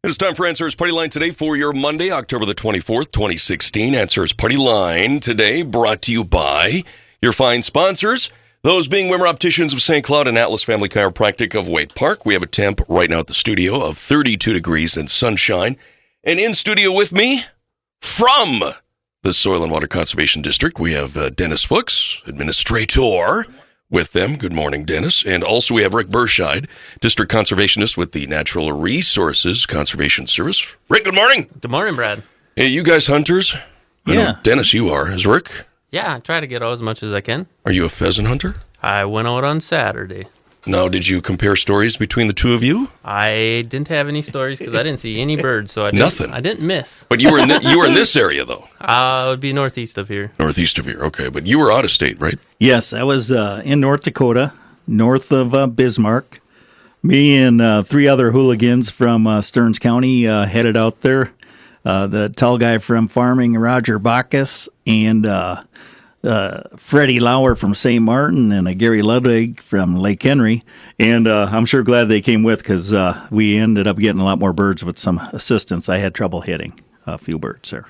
It's time for Answers Partyline today for your Monday, October the 24th, 2016. Answers Partyline today brought to you by your fine sponsors, those being Wimmer Opticians of St. Cloud and Atlas Family Chiropractic of Waite Park. We have a temp right now at the studio of 32 degrees and sunshine. And in studio with me from the Soil and Water Conservation District, we have Dennis Fuchs, administrator, with them. Good morning, Dennis. And also we have Rick Berscheid, District Conservationist with the Natural Resources Conservation Service. Rick, good morning. Good morning, Brad. Hey, you guys hunters? I know, Dennis, you are. Is Rick? Yeah, I try to get out as much as I can. Are you a pheasant hunter? I went out on Saturday. Now, did you compare stories between the two of you? I didn't have any stories because I didn't see any birds, so I didn't miss. But you were in this area, though. It would be northeast of here. Northeast of here, okay. But you were out of state, right? Yes, I was in North Dakota, north of Bismarck. Me and three other hooligans from Stearns County headed out there. The tall guy from farming, Roger Bacchus, and Freddie Lauer from St. Martin, and Gary Ludwig from Lake Henry. And I'm sure glad they came with because we ended up getting a lot more birds with some assistance. I had trouble hitting a few birds there.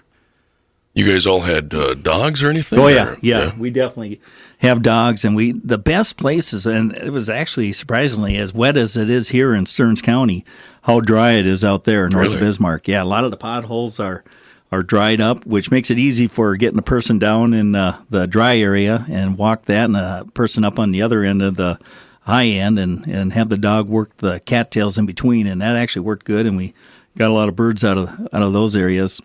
You guys all had dogs or anything? Oh, yeah. We definitely have dogs. And the best places, and it was actually surprisingly as wet as it is here in Stearns County, how dry it is out there north of Bismarck. Yeah, a lot of the potholes are dried up, which makes it easy for getting a person down in the dry area and walk that, and a person up on the other end of the high end and have the dog work the cattails in between. And that actually worked good, and we got a lot of birds out of those areas.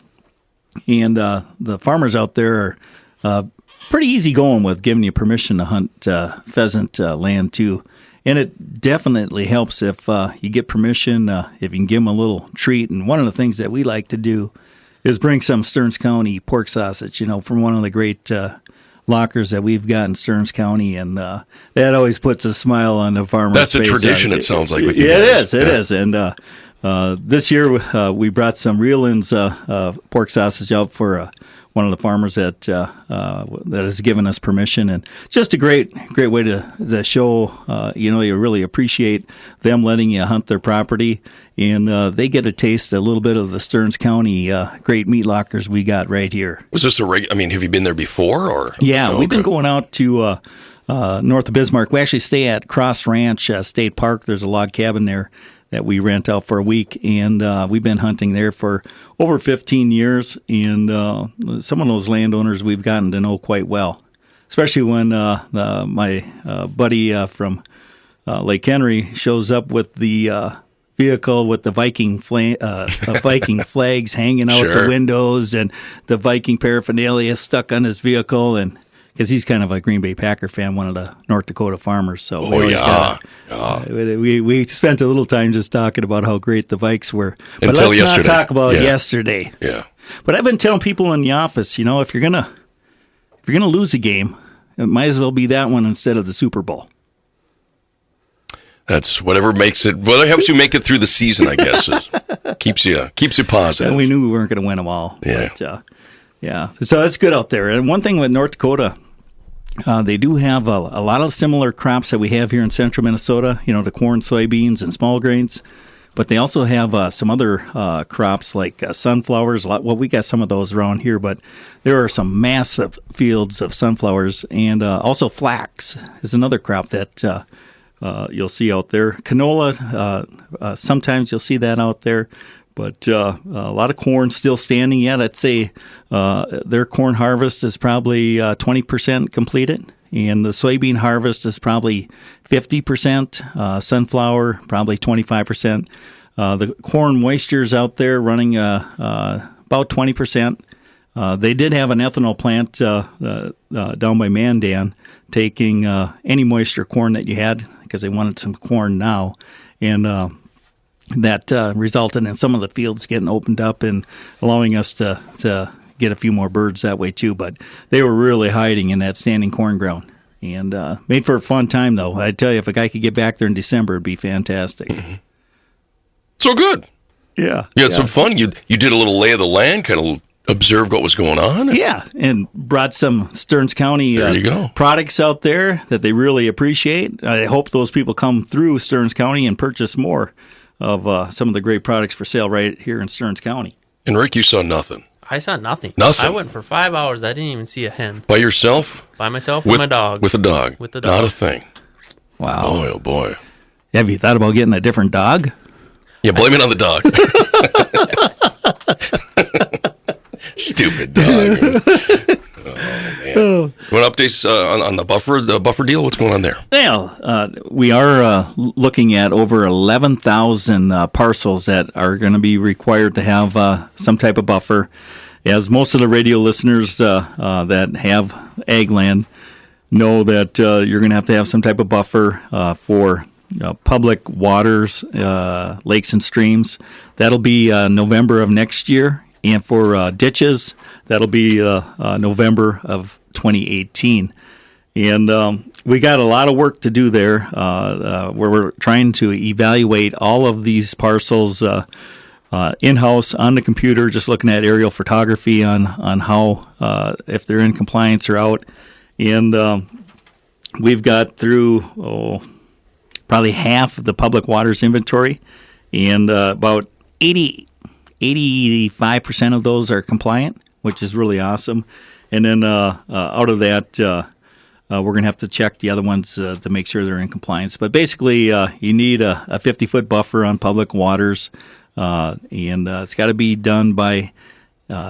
And the farmers out there are pretty easy going with giving you permission to hunt pheasant land too. And it definitely helps if you get permission, if you can give them a little treat. And one of the things that we like to do is bring some Stearns County pork sausage, from one of the great lockers that we've got in Stearns County. And that always puts a smile on the farmer's face. That's a tradition, it sounds like, with you guys. It is. And this year we brought some Reeland's pork sausage out for one of the farmers that has given us permission, and just a great way to show you really appreciate them letting you hunt their property, and they get a taste a little bit of the Stearns County great meat lockers we got right here. Was this have you been there before or? Yeah, we've been going out to north of Bismarck. We actually stay at Cross Ranch State Park. There's a log cabin there that we rent out for a week, and we've been hunting there for over 15 years, and some of those landowners we've gotten to know quite well, especially when my buddy from Lake Henry shows up with the vehicle with the Viking flags hanging out the windows and the Viking paraphernalia stuck on his vehicle, and because he's kind of a Green Bay Packer fan, one of the North Dakota farmers. So we spent a little time just talking about how great the Vikes were. But Until let's yesterday. not talk about yesterday. Yeah. But I've been telling people in the office, if you're gonna lose a game, it might as well be that one instead of the Super Bowl. That's whatever helps you make it through the season, I guess. keeps you positive. And we knew we weren't going to win them all. Yeah. But, so that's good out there. And one thing with North Dakota, they do have a lot of similar crops that we have here in central Minnesota, the corn, soybeans, and small grains. But they also have some other crops like sunflowers. Well, we got some of those around here, but there are some massive fields of sunflowers. And also flax is another crop that you'll see out there. Canola, sometimes you'll see that out there. But a lot of corn still standing yet. I'd say their corn harvest is probably 20% completed, and the soybean harvest is probably 50%. Sunflower, probably 25%. The corn moisture's out there running about 20%. They did have an ethanol plant down by Mandan taking any moisture corn that you had because they wanted some corn now, and that resulted in some of the fields getting opened up and allowing us to get a few more birds that way too. But they were really hiding in that standing corn ground, and made for a fun time though. I tell you, if a guy could get back there in December, it'd be fantastic. Mm-hmm. So good. Yeah. You had some fun. You did a little lay of the land, kind of observed what was going on. Yeah, and brought some Stearns County products out there that they really appreciate. I hope those people come through Stearns County and purchase more of some of the great products for sale right here in Stearns County. And Rick, you saw nothing. I saw nothing. Nothing? I went for 5 hours. I didn't even see a hen. By yourself? By myself with my dog. With a dog? With the dog. Not a thing. Wow. Boy, oh boy. Have you thought about getting a different dog? Yeah, blame it on the dog. Stupid dog. Oh, man. What updates on the buffer deal? What's going on there? Well, we are looking at over 11,000 parcels that are going to be required to have some type of buffer. As most of the radio listeners that have ag land know that you're going to have some type of buffer for public waters, lakes and streams. That'll be November of next year. And for ditches, that'll be November of 2018. And we got a lot of work to do there where we're trying to evaluate all of these parcels in-house on the computer, just looking at aerial photography on how, if they're in compliance or out. And we've got through probably half of the public waters inventory, and about 85% of those are compliant, which is really awesome. And then out of that, we're going to have to check the other ones to make sure they're in compliance. But basically, you need a 50-foot buffer on public waters, and it's got to be done by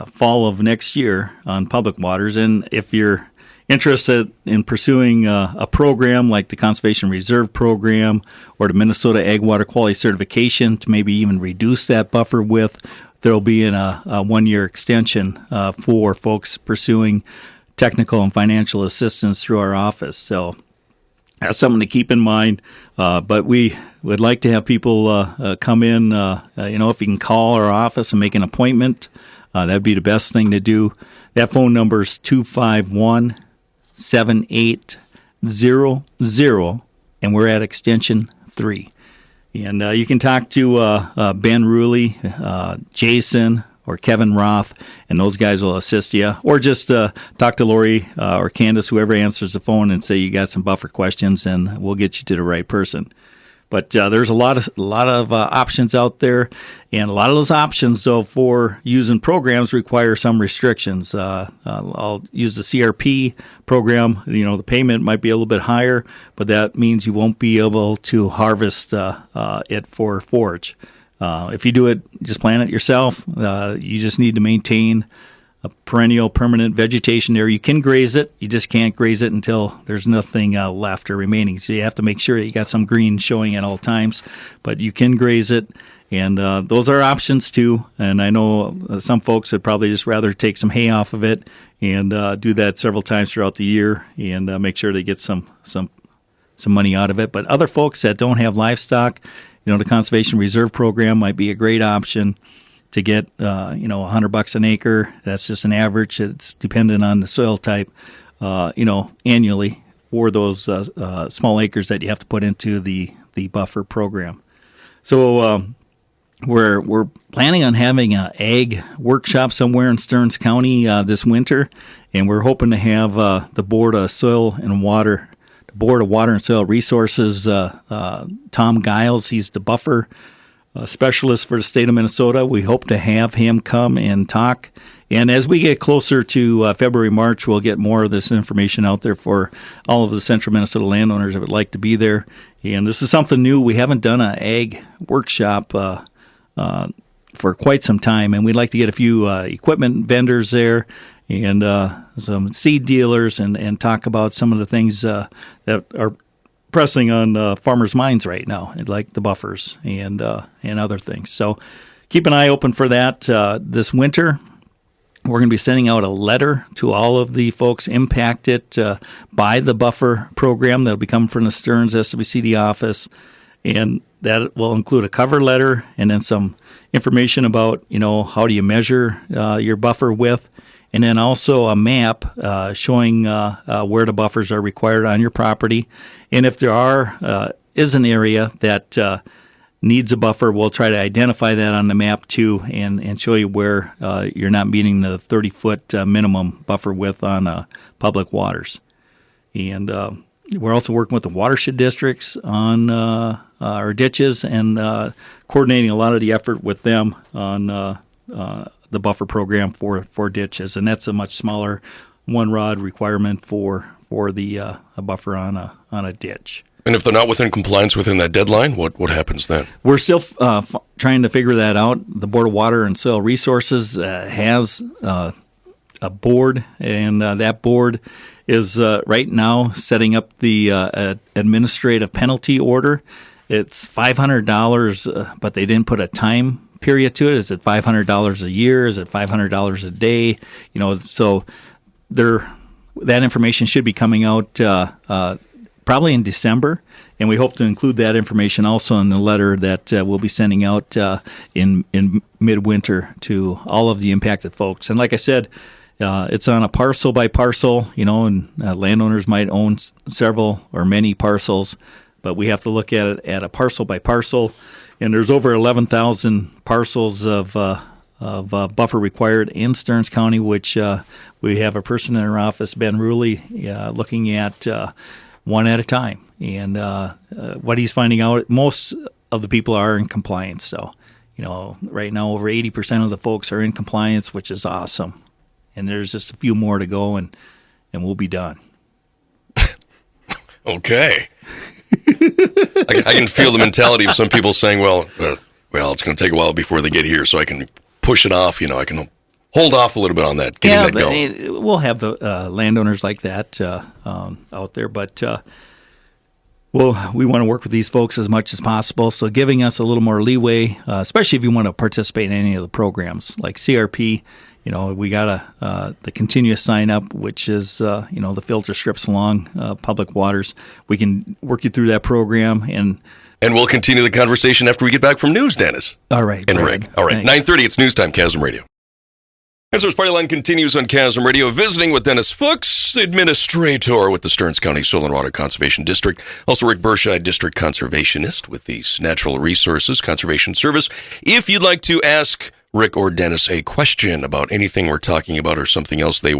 fall of next year on public waters. And if you're interested in pursuing a program like the Conservation Reserve Program or the Minnesota Ag Water Quality Certification to maybe even reduce that buffer width, there will be a 1-year extension for folks pursuing technical and financial assistance through our office. So that's something to keep in mind. But we would like to have people come in, if you can call our office and make an appointment, that'd be the best thing to do. That phone number is 251-7800, and we're at extension 3. And you can talk to Ben Ruley, Jason, or Kevin Roth, and those guys will assist you. Or just talk to Lori or Candace, whoever answers the phone, and say you got some buffer questions, and we'll get you to the right person. But there's a lot of options out there, and a lot of those options, though, for using programs require some restrictions. I'll use the CRP program. The payment might be a little bit higher, but that means you won't be able to harvest it for forage. If you do it, just plant it yourself. You just need to maintain a perennial permanent vegetation there. You can graze it. You just can't graze it until there's nothing left or remaining. So you have to make sure that you got some green showing at all times. But you can graze it, and those are options too. And I know some folks would probably just rather take some hay off of it and do that several times throughout the year and make sure they get some money out of it. But other folks that don't have livestock, the Conservation Reserve Program might be a great option to get, $100 an acre. That's just an average. It's dependent on the soil type, annually for those small acres that you have to put into the buffer program. So we're planning on having an ag workshop somewhere in Stearns County this winter, and we're hoping to have the Board of Water and Soil Resources, Tom Giles. He's the buffer specialist for the state of Minnesota. We hope to have him come and talk. And as we get closer to February, March, we'll get more of this information out there for all of the central Minnesota landowners that would like to be there. And this is something new. We haven't done an ag workshop for quite some time, and we'd like to get a few equipment vendors there and some seed dealers and talk about some of the things that are pressing on farmers' minds right now, like the buffers and other things. So keep an eye open for that this winter. We're going to be sending out a letter to all of the folks impacted by the buffer program that will be coming from the Stearns SWCD office, and that will include a cover letter and then some information about, how do you measure your buffer width, and then also a map showing where the buffers are required on your property. And if there is an area that needs a buffer, we'll try to identify that on the map too and show you where you're not meeting the 30-foot minimum buffer width on public waters. And we're also working with the watershed districts on our ditches and coordinating a lot of the effort with them on the buffer program for ditches. And that's a much smaller one rod requirement for the a buffer on a ditch. And if they're not within compliance within that deadline, what happens then? We're still trying to figure that out. The Board of Water and Soil Resources has a board, and that board is right now setting up the administrative penalty order. It's $500, but they didn't put a time period to it. Is it $500 a year? Is it $500 a day? So that information should be coming out probably in December, and we hope to include that information also in the letter that we'll be sending out in midwinter to all of the impacted folks. And like I said, it's on a parcel by parcel, and landowners might own several or many parcels, but we have to look at it at a parcel by parcel. And there's over 11,000 parcels of buffer required in Stearns County, which we have a person in our office, Ben Ruley, looking at one at a time. And what he's finding out, most of the people are in compliance. So, right now over 80% of the folks are in compliance, which is awesome. And there's just a few more to go, and we'll be done. Okay. I can feel the mentality of some people saying, well, it's going to take a while before they get here, so I can push it off. I can hold off a little bit on that, getting that going. We'll have the landowners like that out there, but we want to work with these folks as much as possible, so giving us a little more leeway, especially if you want to participate in any of the programs, like CRP. We got the continuous sign up, which is, the filter strips along public waters. We can work you through that program. And we'll continue the conversation after we get back from news, Dennis. All right. And Rick. All right. 9:30, it's news time, Chasm Radio. Answers Partyline continues on Chasm Radio, visiting with Dennis Fuchs, administrator with the Stearns County Soil and Water Conservation District. Also Rick Berscheid, District Conservationist with the Natural Resources Conservation Service. If you'd like to ask Rick or Dennis a question about anything we're talking about or something else they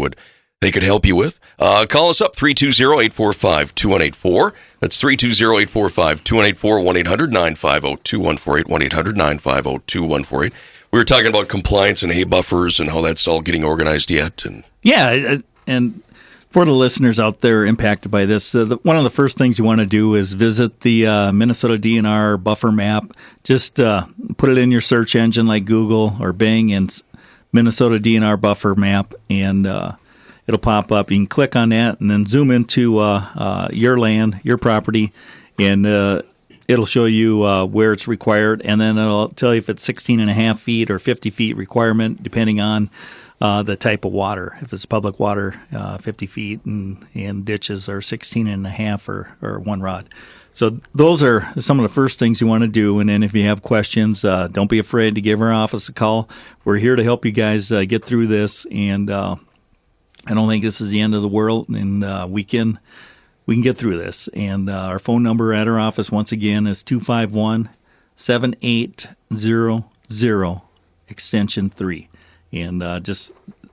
could help you with, call us up, 320-845-2184. That's 320-845-2184, 1-800-950-2148, 1-800-950-2148. We were talking about compliance and hay buffers and how that's all getting organized yet. Yeah, and for the listeners out there impacted by this, one of the first things you want to do is visit the Minnesota DNR buffer map. Just put it in your search engine like Google or Bing and Minnesota DNR buffer map, and it'll pop up. You can click on that and then zoom into your land, your property, and it'll show you where it's required, and then it'll tell you if it's 16.5 feet or 50 feet requirement, depending on the type of water. If it's public water, 50 feet, and ditches are 16.5 or one rod. So those are some of the first things you want to do. And then if you have questions, don't be afraid to give our office a call. We're here to help you guys get through this. And I don't think this is the end of the world, and we can get through this. And our phone number at our office, once again, is 251-7800, extension 3. And just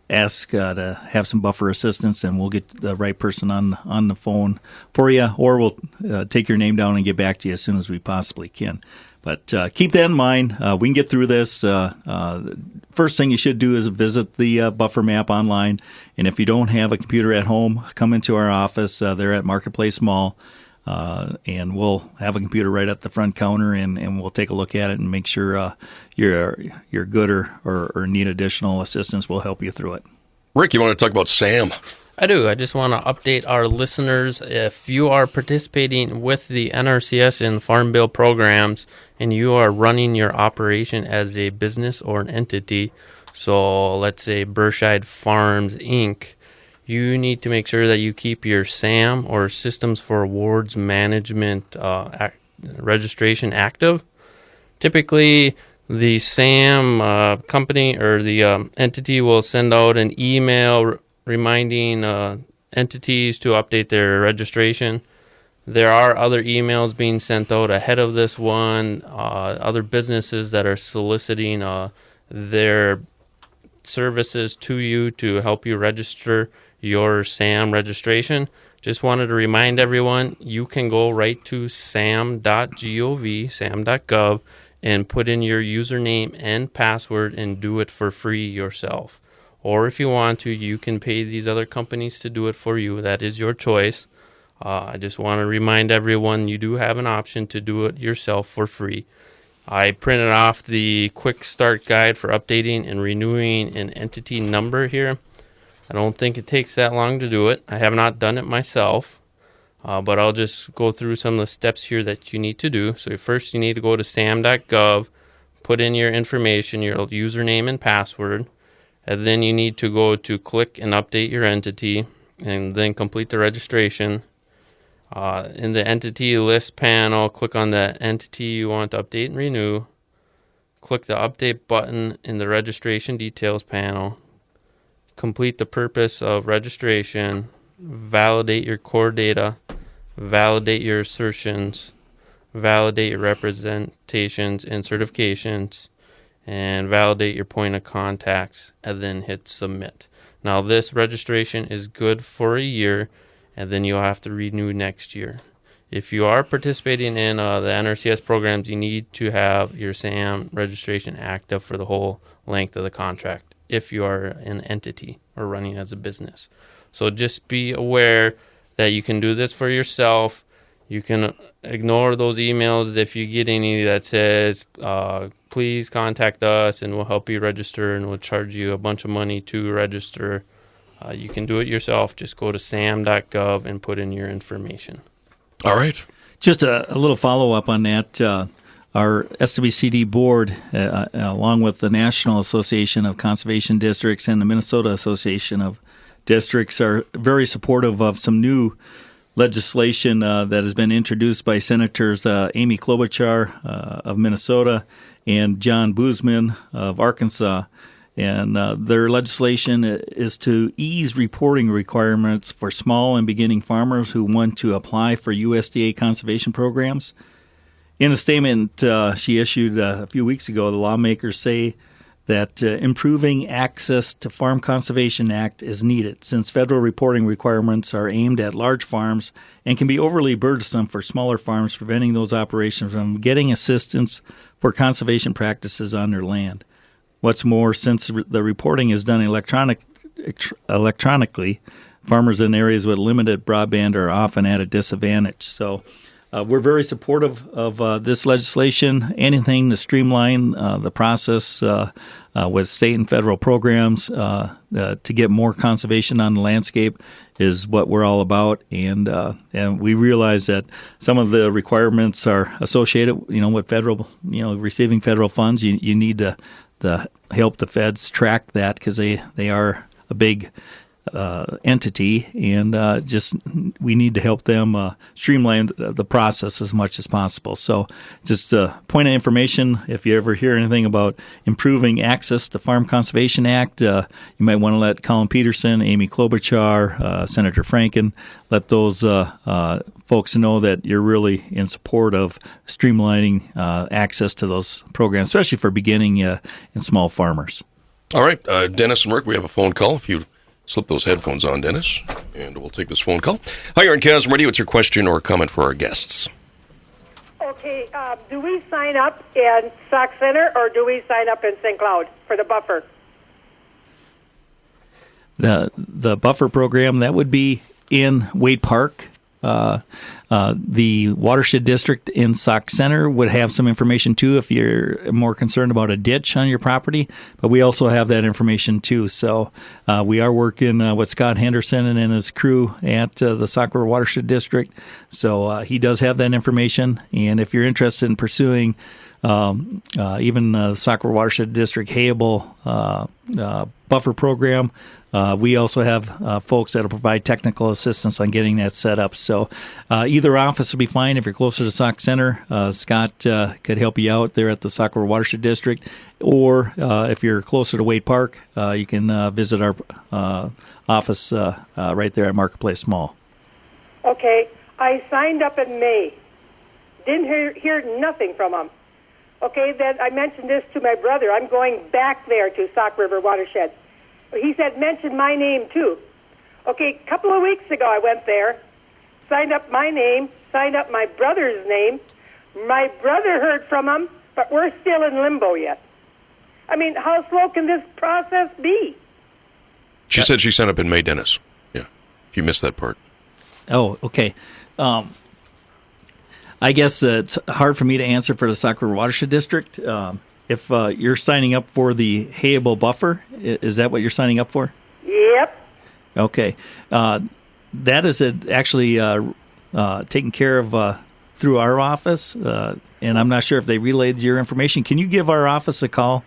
ask to have some buffer assistance, and we'll get the right person on the phone for you, or we'll take your name down and get back to you as soon as we possibly can. But keep that in mind. We can get through this. First thing you should do is visit the buffer map online. And if you don't have a computer at home, come into our office. They're at Marketplace Mall. And we'll have a computer right at the front counter, and we'll take a look at it and make sure you're good or need additional assistance. We'll help you through it. Rick, you want to talk about SAM? I do. I just want to update our listeners. If you are participating with the NRCS and Farm Bill programs, and you are running your operation as a business or an entity, so let's say Berscheid Farms, Inc., you need to make sure that you keep your SAM, or Systems for Awards Management registration, active. Typically, the SAM company or the entity will send out an email reminding entities to update their registration. There are other emails being sent out ahead of this one, other businesses that are soliciting their services to you to help you register your SAM registration. Just wanted to remind everyone, you can go right to sam.gov, and put in your username and password and do it for free yourself. Or if you want to, you can pay these other companies to do it for you. That is your choice. I just want to remind everyone you do have an option to do it yourself for free. I printed off the quick start guide for updating and renewing an entity number here. I don't think it takes that long to do it. I have not done it myself, but I'll just go through some of the steps here that you need to do. So first you need to go to sam.gov, put in your information, your username and password, and then you need to go to click and update your entity, and then complete the registration. In the entity list panel, click on the entity you want to update and renew. Click the update button in the registration details panel. Complete the purpose of registration. Validate your core data. Validate your assertions. Validate your representations and certifications. And validate your point of contacts, and then hit submit. Now this registration is good for a year, and then you'll have to renew next year. If you are participating in the NRCS programs, you need to have your SAM registration active for the whole length of the contract if you are an entity or running as a business. So just be aware that you can do this for yourself. You can ignore those emails if you get any that says, please contact us and we'll help you register and we'll charge you a bunch of money to register. You can do it yourself. Just go to sam.gov and put in your information. All right. Just a little follow-up on that. Our SWCD board, along with the National Association of Conservation Districts and the Minnesota Association of Districts, are very supportive of some new legislation that has been introduced by Senators Amy Klobuchar of Minnesota and John Boozman of Arkansas. And their legislation is to ease reporting requirements for small and beginning farmers who want to apply for USDA conservation programs. In a statement she issued a few weeks ago, the lawmakers say that improving access to Farm Conservation Act is needed since federal reporting requirements are aimed at large farms and can be overly burdensome for smaller farms, preventing those operations from getting assistance for conservation practices on their land. What's more, since the reporting is done electronically, farmers in areas with limited broadband are often at a disadvantage. So we're very supportive of this legislation. Anything to streamline the process with state and federal programs to get more conservation on the landscape is what we're all about. And we realize that some of the requirements are associated, with federal, receiving federal funds. You need to help the feds track that because they are a big entity, and we need to help them streamline the process as much as possible. So just a point of information, if you ever hear anything about improving access to Farm Conservation Act, you might want to let Colin Peterson, Amy Klobuchar, Senator Franken, let those folks know that you're really in support of streamlining access to those programs, especially for beginning and small farmers. All right, Dennis and Rick, we have a phone call. If you slip those headphones on, Dennis, and we'll take this phone call. Hi, you're on Chasm Radio. What's your question or comment for our guests? Okay, do we sign up in Sauk Center or do we sign up in St. Cloud for the buffer? The buffer program, that would be in Wade Park. The watershed district in Sauk Center would have some information too if you're more concerned about a ditch on your property, but we also have that information too. So we are working with Scott Henderson and his crew at the Sauk River Watershed District. So he does have that information, and if you're interested in pursuing even the Sauk River Watershed District Hayable buffer program, we also have folks that will provide technical assistance on getting that set up. So either office will be fine. If you're closer to Sauk Center, Scott could help you out there at the Sauk River Watershed District. Or if you're closer to Wade Park, you can visit our office right there at Marketplace Mall. Okay, I signed up in May. Didn't hear nothing from them. Okay, then I mentioned this to my brother. I'm going back there to Sauk River Watershed. He said, mention my name too. Okay, a couple of weeks ago I went there, signed up my name, signed up my brother's name. My brother heard from him, but we're still in limbo yet. I mean, how slow can this process be? She said she signed up in May, Dennis. Yeah, if you missed that part. Oh, okay. I guess it's hard for me to answer for the Sauk River Watershed District. If you're signing up for the hayable buffer, is that what you're signing up for? Yep. Okay. That is actually taken care of through our office, and I'm not sure if they relayed your information. Can you give our office a call?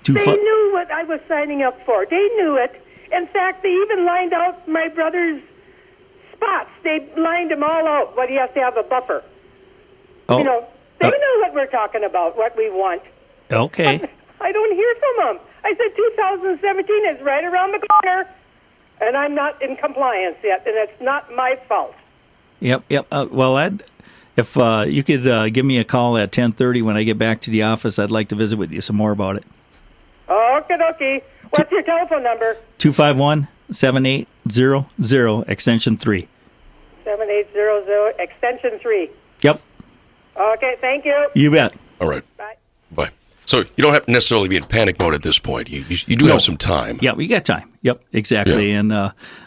They knew what I was signing up for. They knew it. In fact, they even lined out my brother's spots. They lined them all out, but he has to have a buffer. Oh. You know, they know what we're talking about, what we want. Okay. But I don't hear from them. I said 2017 is right around the corner, and I'm not in compliance yet, and it's not my fault. Yep. Well, if you could give me a call at 10:30 when I get back to the office, I'd like to visit with you some more about it. Okie dokie. What's your telephone number? 251-7800, extension 3. 7800, extension 3. Yep. Okay, thank you. You bet. All right. Bye. Bye. So you don't have to necessarily be in panic mode at this point. You do have some time. Yeah, we got time. Yep, exactly. Yeah. And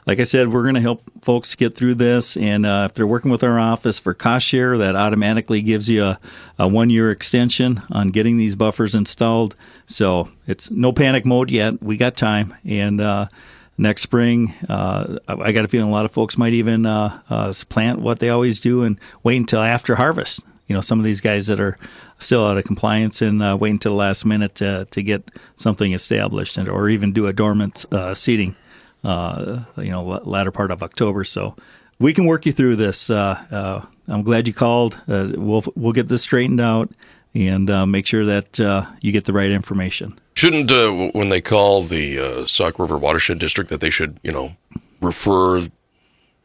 like I said, we're going to help folks get through this. And if they're working with our office for cost share, that automatically gives you a 1-year extension on getting these buffers installed. So it's no panic mode yet. We got time. And next spring, I got a feeling a lot of folks might even plant what they always do and wait until after harvest. You know, some of these guys that are still out of compliance and wait until the last minute to get something established, or even do a dormant seeding, latter part of October. So we can work you through this. I'm glad you called. We'll get this straightened out and make sure that you get the right information. Shouldn't, when they call the Sauk River Watershed District, that they should, refer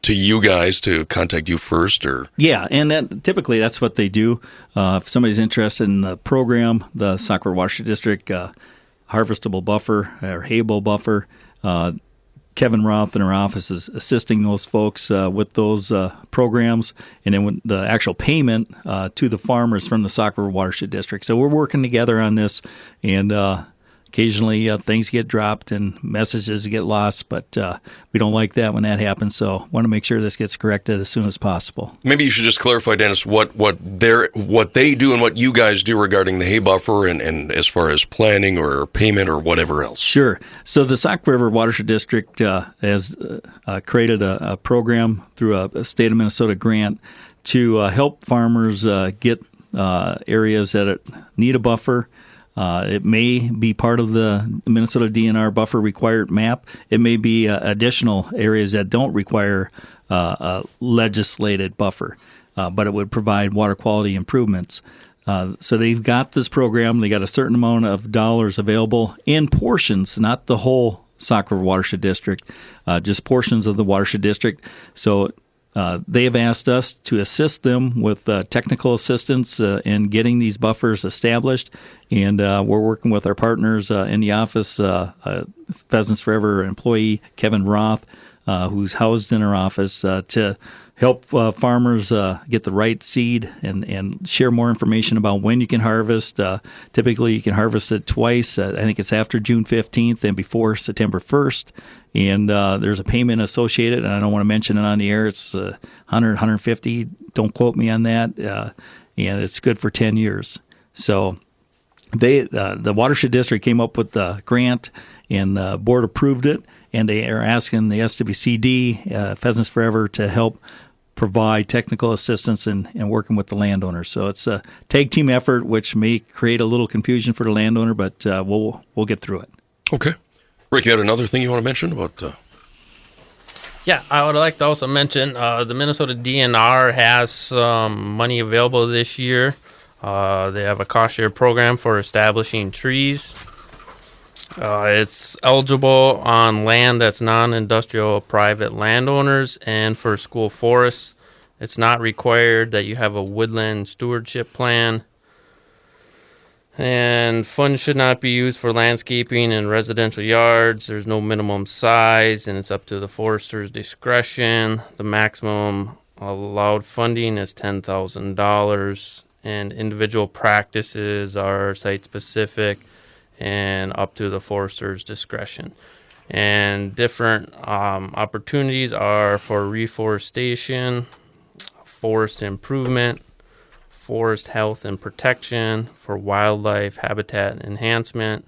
to you guys to contact you first, or? Yeah, and typically that's what they do. If somebody's interested in the program, the Sauk River Watershed District harvestable buffer or hayable buffer, Kevin Roth in our office is assisting those folks with those programs, and then when the actual payment to the farmers from the Sauk River Watershed District. So we're working together on this, and occasionally things get dropped and messages get lost, but we don't like that when that happens, so want to make sure this gets corrected as soon as possible. Maybe you should just clarify, Dennis, what they do and what you guys do regarding the hay buffer and as far as planning or payment or whatever else. Sure. So the Sauk River Watershed District has created a program through a state of Minnesota grant to help farmers get areas that need a buffer. It may be part of the Minnesota DNR buffer required map. It may be additional areas that don't require a legislated buffer, but it would provide water quality improvements. So they've got this program. They got a certain amount of dollars available in portions, not the whole Sauk River Watershed District, just portions of the watershed district. So they have asked us to assist them with technical assistance in getting these buffers established, and we're working with our partners in the office, Pheasants Forever employee Kevin Roth, who's housed in our office, to help farmers get the right seed and share more information about when you can harvest. Typically, you can harvest it twice. I think it's after June 15th and before September 1st. And there's a payment associated, and I don't want to mention it on the air. It's $100, $150. Don't quote me on that. And it's good for 10 years. So the Watershed District came up with the grant, and the board approved it, and they are asking the SWCD, Pheasants Forever, to help provide technical assistance in working with the landowners. So it's a tag team effort, which may create a little confusion for the landowner, but we'll get through it. Okay. Rick, you had another thing you want to mention about? Yeah, I would like to also mention the Minnesota DNR has some money available this year. They have a cost share program for establishing trees. It's eligible on land that's non-industrial private landowners and for school forests. It's not required that you have a woodland stewardship plan. And funds should not be used for landscaping in residential yards. There's no minimum size, and it's up to the forester's discretion. The maximum Allowed funding is $10,000, and individual practices are site-specific and up to the forester's discretion. And different opportunities are for reforestation, forest improvement, forest health and protection, for wildlife habitat enhancement,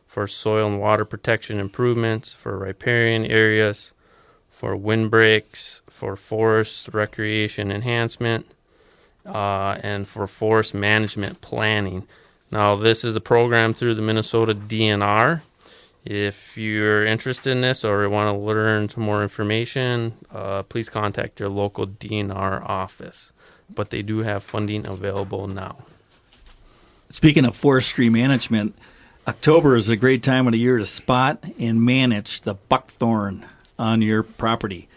for soil and water protection improvements, for riparian areas, for windbreaks, for forest recreation enhancement, and for forest management planning. Now, this is a program through the Minnesota DNR. If you're interested in this or want to learn some more information, please contact your local DNR office. But they do have funding available now. Speaking of forestry management, October is a great time of the year to spot and manage the buckthorn on your property.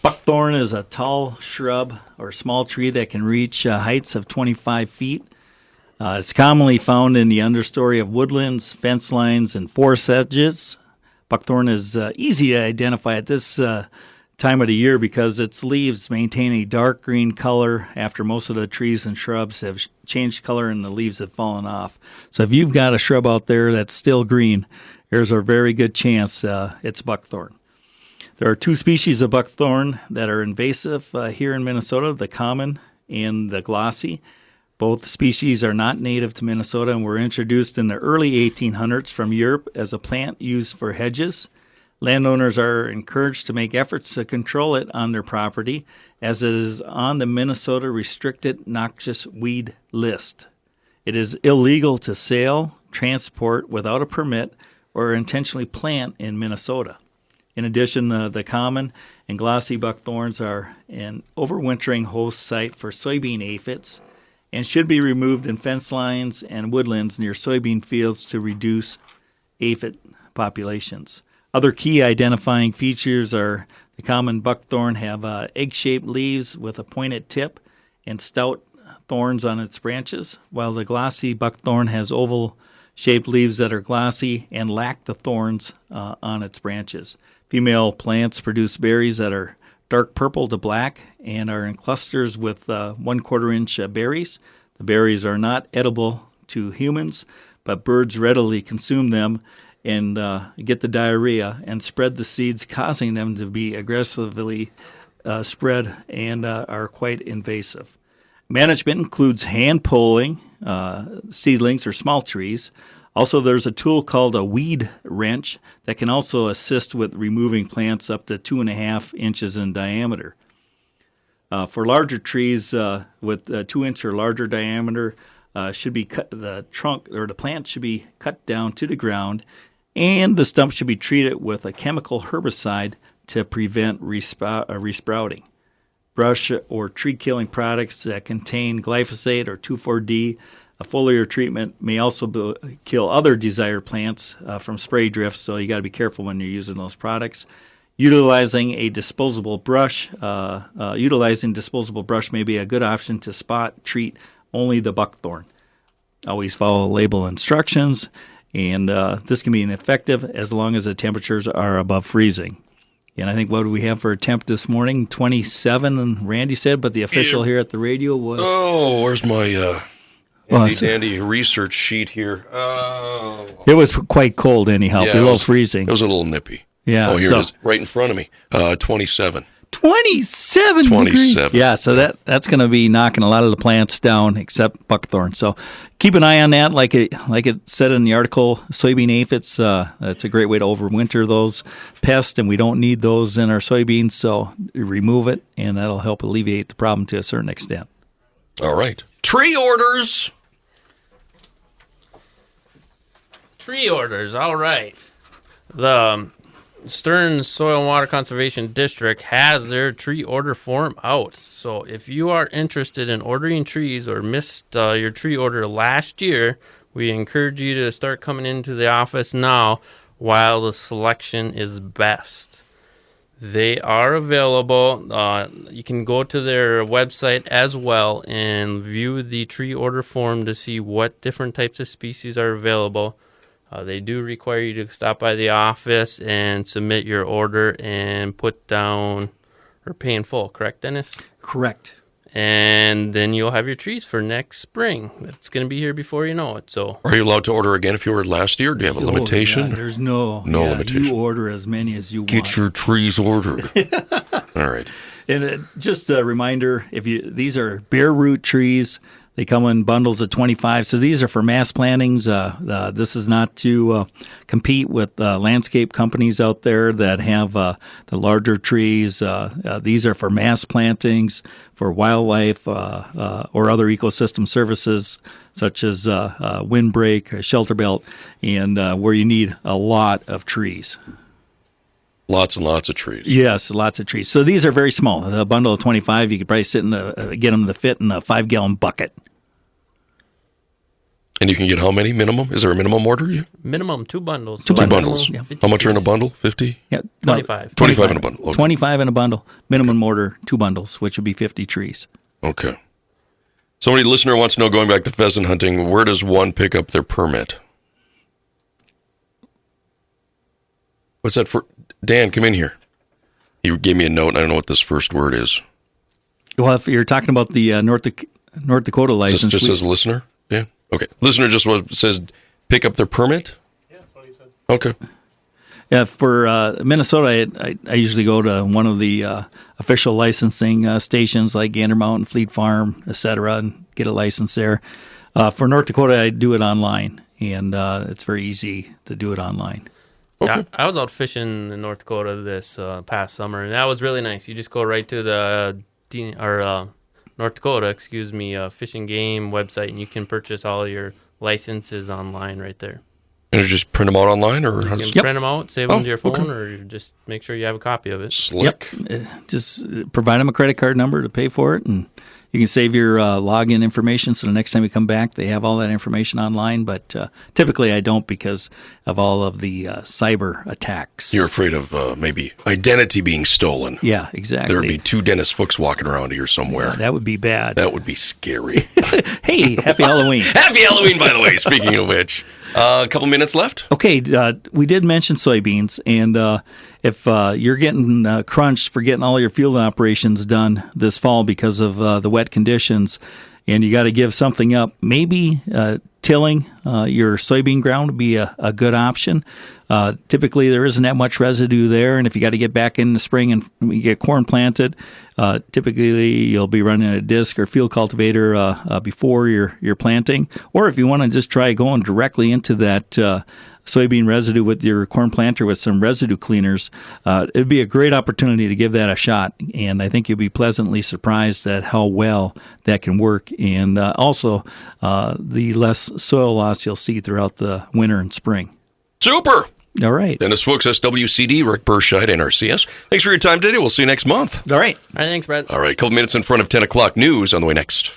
Buckthorn is a tall shrub or small tree that can reach heights of 25 feet. It's commonly found in the understory of woodlands, fence lines, and forest edges. Buckthorn is easy to identify at this time of the year because its leaves maintain a dark green color after most of the trees and shrubs have changed color and the leaves have fallen off. So if you've got a shrub out there that's still green, there's a very good chance it's buckthorn. There are two species of buckthorn that are invasive here in Minnesota, the common and the glossy. Both species are not native to Minnesota and were introduced in the early 1800s from Europe as a plant used for hedges. Landowners are encouraged to make efforts to control it on their property, as it is on the Minnesota Restricted Noxious Weed list. It is illegal to sell, transport without a permit, or intentionally plant in Minnesota. In addition, the common and glossy buckthorns are an overwintering host site for soybean aphids and should be removed in fence lines and woodlands near soybean fields to reduce aphid populations. Other key identifying features are the common buckthorn have egg-shaped leaves with a pointed tip and stout thorns on its branches, while the glossy buckthorn has oval-shaped leaves that are glossy and lack the thorns on its branches. Female plants produce berries that are dark purple to black and are in clusters with 1/4 inch berries. The berries are not edible to humans, but birds readily consume them and get the diarrhea and spread the seeds, causing them to be aggressively spread and are quite invasive. Management includes hand pulling seedlings or small trees. Also, there's a tool called a weed wrench that can also assist with removing plants up to 2.5 inches in diameter. For larger trees with 2-inch or larger diameter, should be cut. The trunk or the plant should be cut down to the ground, and the stump should be treated with a chemical herbicide to prevent resprouting. Brush or tree-killing products that contain glyphosate or 2,4-D, a foliar treatment may also kill other desired plants from spray drift, so you got to be careful when you're using those products. Utilizing disposable brush may be a good option to spot, treat only the buckthorn. Always follow label instructions, and this can be effective as long as the temperatures are above freezing. And I think what do we have for a temp this morning? 27, and Randy said, but the official here at the radio was... Oh, where's my handy research sheet here? It was quite cold anyhow, below freezing. It was a little nippy. Yeah. Oh, here it is, right in front of me. 27. 27 degrees. Yeah, so that's going to be knocking a lot of the plants down except buckthorn. So keep an eye on that. Like it said in the article, soybean aphids, that's a great way to overwinter those pests, and we don't need those in our soybeans, so remove it, and that'll help alleviate the problem to a certain extent. All right. Tree orders. Tree orders, all right. The Stearns Soil and Water Conservation District has their tree order form out. So if you are interested in ordering trees or missed your tree order last year, we encourage you to start coming into the office now while the selection is best. They are available. You can go to their website as well and view the tree order form to see what different types of species are available. They do require you to stop by the office and submit your order and put down or pay in full, correct, Dennis? Correct. And then you'll have your trees for next spring. It's going to be here before you know it. So, Are you allowed to order again if you ordered last year? Do you have a limitation? Yeah, there's no limitation. You order as many as you want. Get your trees ordered. All right. And just a reminder, these are bare root trees. They come in bundles of 25. So these are for mass plantings. This is not to compete with landscape companies out there that have the larger trees. These are for mass plantings, for wildlife or other ecosystem services such as windbreak, shelter belt, and where you need a lot of trees. Lots and lots of trees. Yes, lots of trees. So these are very small. A bundle of 25, you could probably get them to fit in a 5-gallon bucket. And you can get how many minimum? Is there a minimum order? minimum 2 bundles. Two bundles. Yeah. How much are in a bundle? 50? Yeah, 25. 25 in a bundle. Okay. 25 in a bundle. Minimum order, 2 bundles, which would be 50 trees. Okay. Somebody listener wants to know, going back to pheasant hunting, where does one pick up their permit? What's that for? Dan, come in here. He gave me a note, and I don't know what this first word is. Well, if you're talking about the North Dakota license. Is this just as a listener? Yeah. Okay. Listener just says pick up their permit? Yeah, that's what he said. Okay. Yeah, for Minnesota, I usually go to one of the official licensing stations like Gander Mountain, Fleet Farm, etc., and get a license there. For North Dakota, I do it online, and it's very easy to do it online. Okay. Yeah, I was out fishing in North Dakota this past summer, and that was really nice. You just go right to the North Dakota, Fish and Game website, and you can purchase all your licenses online right there. And you just print them out online, or You how can does print them out, save them to your phone, okay. or just make sure you have a copy of it. Slick? Just provide them a credit card number to pay for it, and you can save your login information, so the next time you come back, they have all that information online. But typically I don't because of all of the cyber attacks. You're afraid of maybe identity being stolen. Yeah, exactly. There would be 2 Dennis Fuchs walking around here somewhere. That would be bad. That would be scary. Hey, happy Halloween. Happy Halloween, by the way, speaking of which. A couple minutes left. Okay, we did mention soybeans, and if you're getting crunched for getting all your field operations done this fall because of the wet conditions, and you got to give something up, maybe tilling your soybean ground would be a good option. Typically, there isn't that much residue there, and if you got to get back in the spring and you get corn planted, typically you'll be running a disc or field cultivator before you're planting. Or if you want to just try going directly into that soybean residue with your corn planter with some residue cleaners, it'd be a great opportunity to give that a shot. And I think you'll be pleasantly surprised at how well that can work, and also the less soil loss you'll see throughout the winter and spring. Super. All right. Dennis Fuchs, SWCD, Rick Berscheid, NRCS. Thanks for your time today. We'll see you next month. All right. All right, thanks, Brad. All right, a couple minutes in front of 10 o'clock news on the way next.